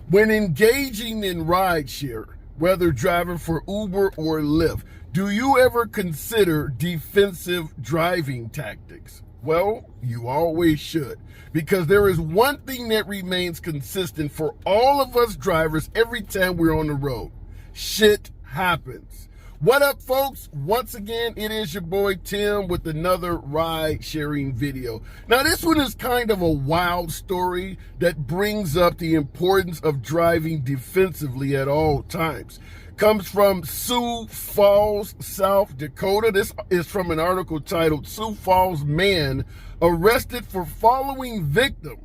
When engaging in rideshare, whether driving for Uber or Lyft, do you ever consider defensive driving tactics? Well, you always should, because there is one thing that remains consistent for all of us drivers every time we're on the road. Shit happens. What up, folks? Once again, it is your boy Tim with another ride sharing video. Now, this one is kind of a wild story that brings up the importance of driving defensively at all times. Comes from Sioux Falls, South Dakota. This is from an article titled "Sioux Falls Man Arrested for Following Victim,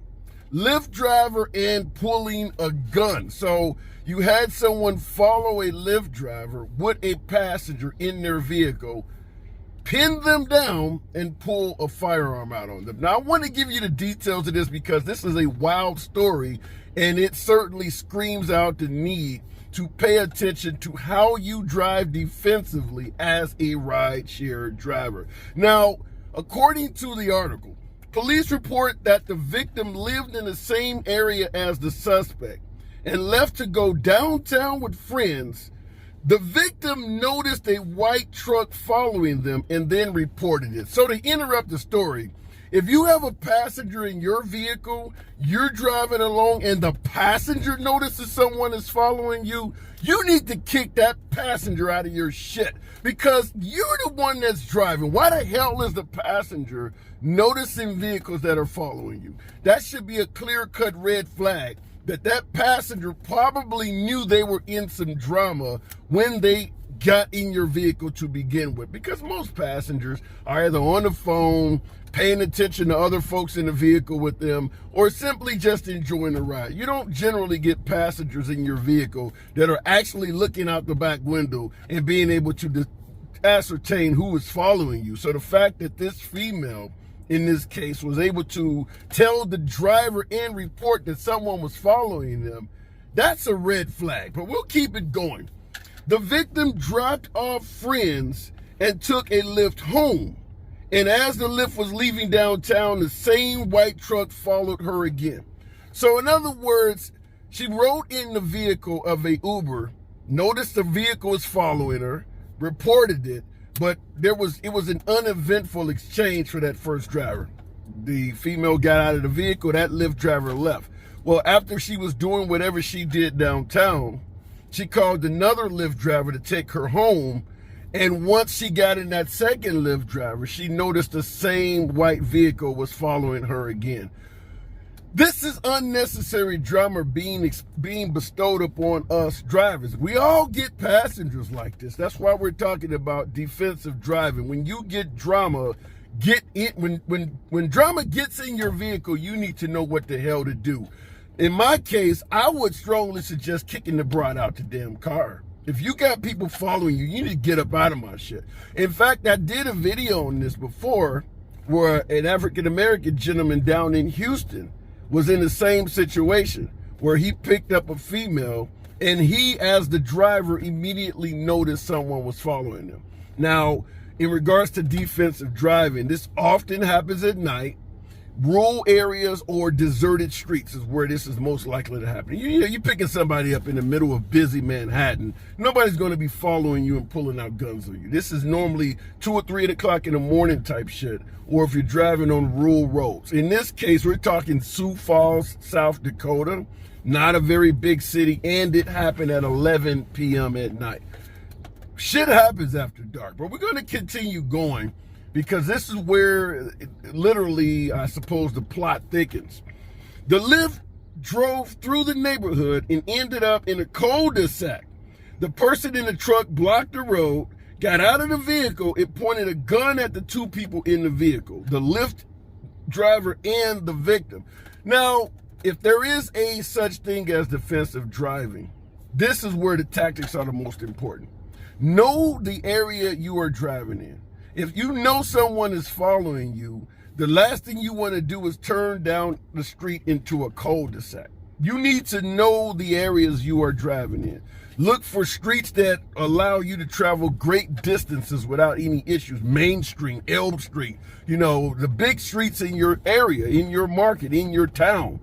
Lyft Driver and Pulling a Gun." So you had someone follow a Lyft driver with a passenger in their vehicle, pin them down, and pull a firearm out on them. Now, I want to give you the details of this because this is a wild story, and it certainly screams out the need to pay attention to how you drive defensively as a rideshare driver. Now, according to the article, police report that the victim lived in the same area as the suspect and left to go downtown with friends. The victim noticed a white truck following them and then reported it. So to interrupt the story, if you have a passenger in your vehicle, you're driving along and the passenger notices someone is following you, you need to kick that passenger out of your shit because you're the one that's driving. Why the hell is the passenger noticing vehicles that are following you? That should be a clear-cut red flag that passenger probably knew they were in some drama when they got in your vehicle to begin with, because most passengers are either on the phone, paying attention to other folks in the vehicle with them, or simply just enjoying the ride. You don't generally get passengers in your vehicle that are actually looking out the back window and being able to ascertain who is following you. So the fact that this female in this case was able to tell the driver and report that someone was following them, that's a red flag, but we'll keep it going. The victim dropped off friends and took a Lyft home. And as the Lyft was leaving downtown, the same white truck followed her again. So in other words, she rode in the vehicle of a Uber, noticed the vehicle was following her, reported it, but it was an uneventful exchange for that first driver. The female got out of the vehicle, that Lyft driver left. Well, after she was doing whatever she did downtown, she called another Lyft driver to take her home. And once she got in that second Lyft driver, she noticed the same white vehicle was following her again. This is unnecessary drama being bestowed upon us drivers. We all get passengers like this. That's why we're talking about defensive driving. When you get drama, when drama gets in your vehicle, you need to know what the hell to do. In my case, I would strongly suggest kicking the broad out the damn car. If you got people following you, you need to get up out of my shit. In fact, I did a video on this before where an African-American gentleman down in Houston was in the same situation where he picked up a female and he, as the driver, immediately noticed someone was following him. Now, in regards to defensive driving, this often happens at night. Rural areas or deserted streets is where this is most likely to happen. You're picking somebody up in the middle of busy Manhattan. Nobody's going to be following you and pulling out guns on you. This is normally 2 or 3 o'clock in the morning type shit, or if you're driving on rural roads. In this case, we're talking Sioux Falls, South Dakota, not a very big city, and it happened at 11 p.m. at night. Shit happens after dark, but we're going to continue going, because this is where, literally, I suppose, the plot thickens. The Lyft drove through the neighborhood and ended up in a cul-de-sac. The person in the truck blocked the road, got out of the vehicle, and pointed a gun at the two people in the vehicle, the Lyft driver and the victim. Now, if there is a such thing as defensive driving, this is where the tactics are the most important. Know the area you are driving in. If you know someone is following you, the last thing you want to do is turn down the street into a cul-de-sac. You need to know the areas you are driving in. Look for streets that allow you to travel great distances without any issues. Main Street, Elm Street, the big streets in your area, in your market, in your town.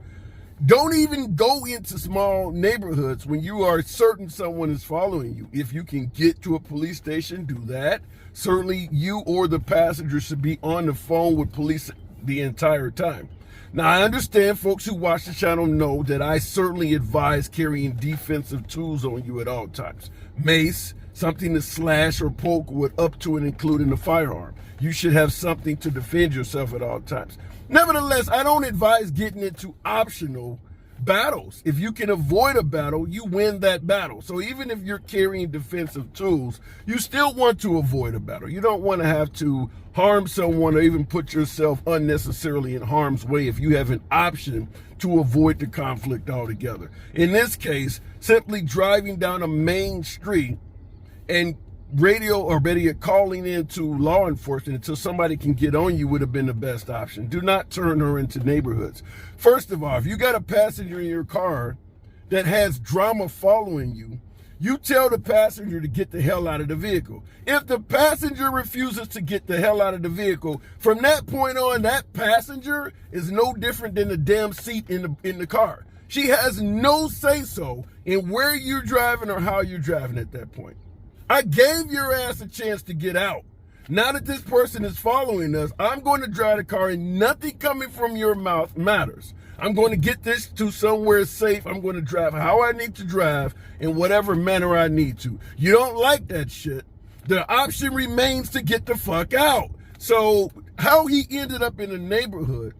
Don't even go into small neighborhoods when you are certain someone is following you. If you can get to a police station, do that. Certainly you or the passenger should be on the phone with police the entire time. Now, I understand folks who watch the channel know that I certainly advise carrying defensive tools on you at all times. Mace, something to slash or poke with, up to and including a firearm. You should have something to defend yourself at all times. Nevertheless, I don't advise getting into optional battles. If you can avoid a battle, you win that battle. So even if you're carrying defensive tools, you still want to avoid a battle. You don't want to have to harm someone or even put yourself unnecessarily in harm's way if you have an option to avoid the conflict altogether. In this case, simply driving down a main street and radio, or better yet, calling into law enforcement until somebody can get on you would have been the best option. Do not turn her into neighborhoods. First of all, if you got a passenger in your car that has drama following you, you tell the passenger to get the hell out of the vehicle. If the passenger refuses to get the hell out of the vehicle, from that point on, that passenger is no different than the damn seat in the car. She has no say-so in where you're driving or how you're driving at that point. I gave your ass a chance to get out. Now that this person is following us, I'm going to drive the car and nothing coming from your mouth matters. I'm going to get this to somewhere safe. I'm going to drive how I need to drive in whatever manner I need to. You don't like that shit. The option remains to get the fuck out. So how he ended up in a neighborhood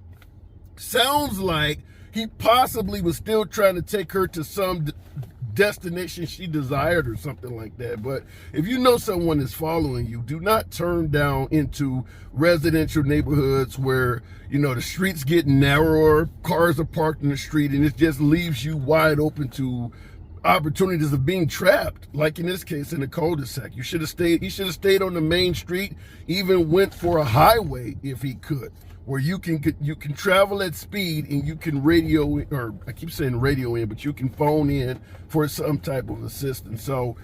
sounds like he possibly was still trying to take her to some destination she desired or something like that. But if you know someone is following you, do not turn down into residential neighborhoods where, you know, the streets get narrower, cars are parked in the street, and it just leaves you wide open to opportunities of being trapped, like in this case in the cul-de-sac. He should have stayed on the main street, even went for a highway if he could, where you can travel at speed and you can radio, or I keep saying radio in, but you can phone in for some type of assistance. So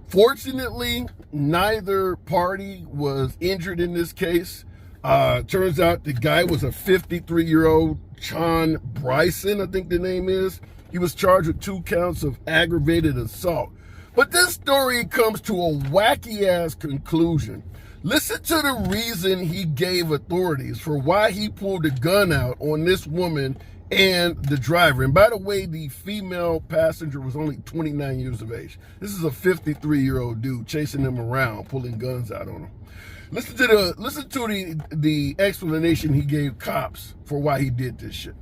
fortunately, neither party was injured in this case. Turns out the guy was a 53-year-old John Bryson, I think the name is. He was charged with 2 counts of aggravated assault. But this story comes to a wacky-ass conclusion. Listen to the reason he gave authorities for why he pulled a gun out on this woman and the driver. And by the way, the female passenger was only 29 years of age. This is a 53-year-old dude chasing them around, pulling guns out on them. Listen to the explanation he gave cops for why he did this shit.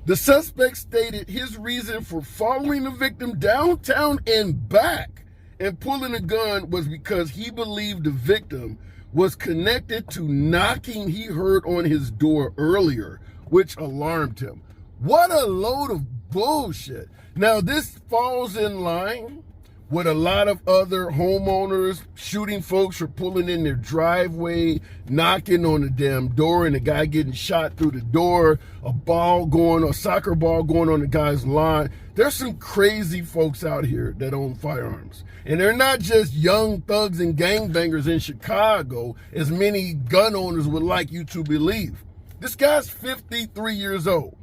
The suspect stated his reason for following the victim downtown and back and pulling a gun was because he believed the victim was connected to knocking he heard on his door earlier, which alarmed him. What a load of bullshit. Now, this falls in line with a lot of other homeowners shooting folks for pulling in their driveway, knocking on the damn door, and the guy getting shot through the door, a soccer ball going on the guy's lawn. There's some crazy folks out here that own firearms. And they're not just young thugs and gangbangers in Chicago, as many gun owners would like you to believe. This guy's 53 years old.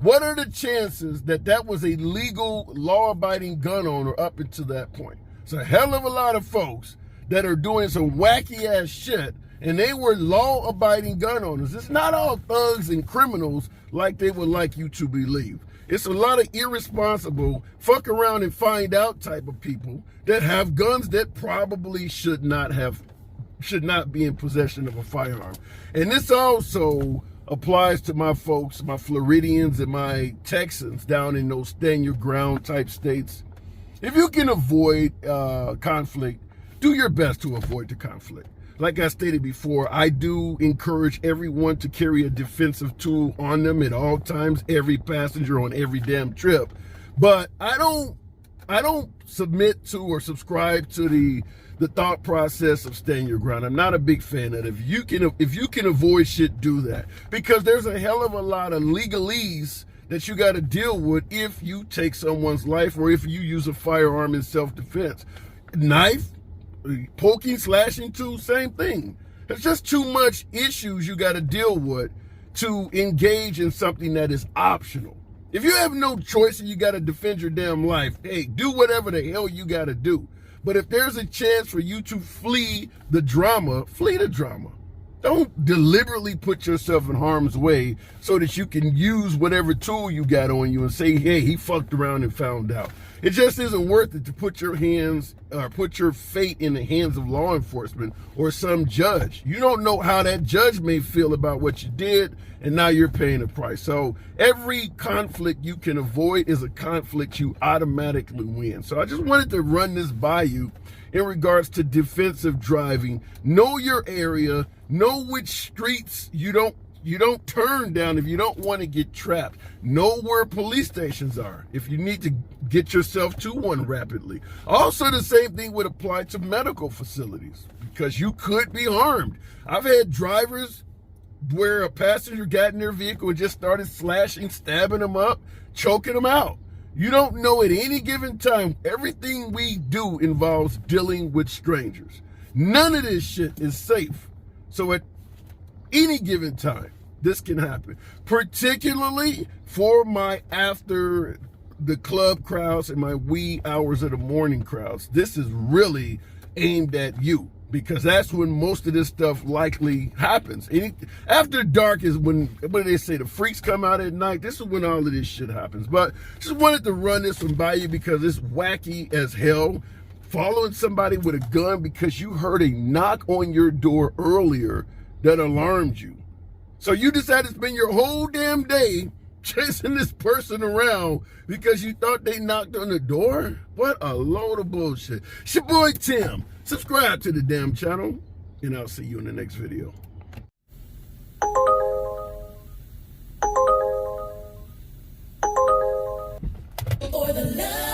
What are the chances that that was a legal, law-abiding gun owner up until that point? It's a hell of a lot of folks that are doing some wacky-ass shit, and they were law-abiding gun owners. It's not all thugs and criminals like they would like you to believe. It's a lot of irresponsible, fuck around and find out type of people that have guns that probably should not be in possession of a firearm. And this also applies to my folks, my Floridians and my Texans down in those stand your ground type states. If you can avoid conflict, do your best to avoid the conflict. Like I stated before, I do encourage everyone to carry a defensive tool on them at all times, every passenger on every damn trip. But I don't submit to or subscribe to the thought process of staying your ground. I'm not a big fan of it. If you can avoid shit, do that. Because there's a hell of a lot of legalese that you got to deal with if you take someone's life or if you use a firearm in self-defense. Knife, poking, slashing tool, same thing. There's just too much issues you got to deal with to engage in something that is optional. If you have no choice and you got to defend your damn life, hey, do whatever the hell you got to do. But if there's a chance for you to flee the drama, flee the drama. Don't deliberately put yourself in harm's way so that you can use whatever tool you got on you and say, hey, he fucked around and found out. It just isn't worth it to put your hands or put your fate in the hands of law enforcement or some judge. You don't know how that judge may feel about what you did, and now you're paying a price. So every conflict you can avoid is a conflict you automatically win. So I just wanted to run this by you in regards to defensive driving. Know your area, know which streets you don't turn down if you don't want to get trapped. Know where police stations are if you need to get yourself to one rapidly. Also, the same thing would apply to medical facilities because you could be harmed. I've had drivers where a passenger got in their vehicle and just started slashing, stabbing them up, choking them out. You don't know at any given time. Everything we do involves dealing with strangers. None of this shit is safe. So at any given time, this can happen. Particularly for my after the club crowds and my wee hours of the morning crowds. This is really aimed at you because that's when most of this stuff likely happens. After dark is when, what do they say, the freaks come out at night. This is when all of this shit happens. But just wanted to run this one by you because it's wacky as hell. Following somebody with a gun because you heard a knock on your door earlier that alarmed you. So you decided to spend your whole damn day chasing this person around because you thought they knocked on the door? What a load of bullshit. It's your boy Tim. Subscribe to the damn channel, and I'll see you in the next video. For the love.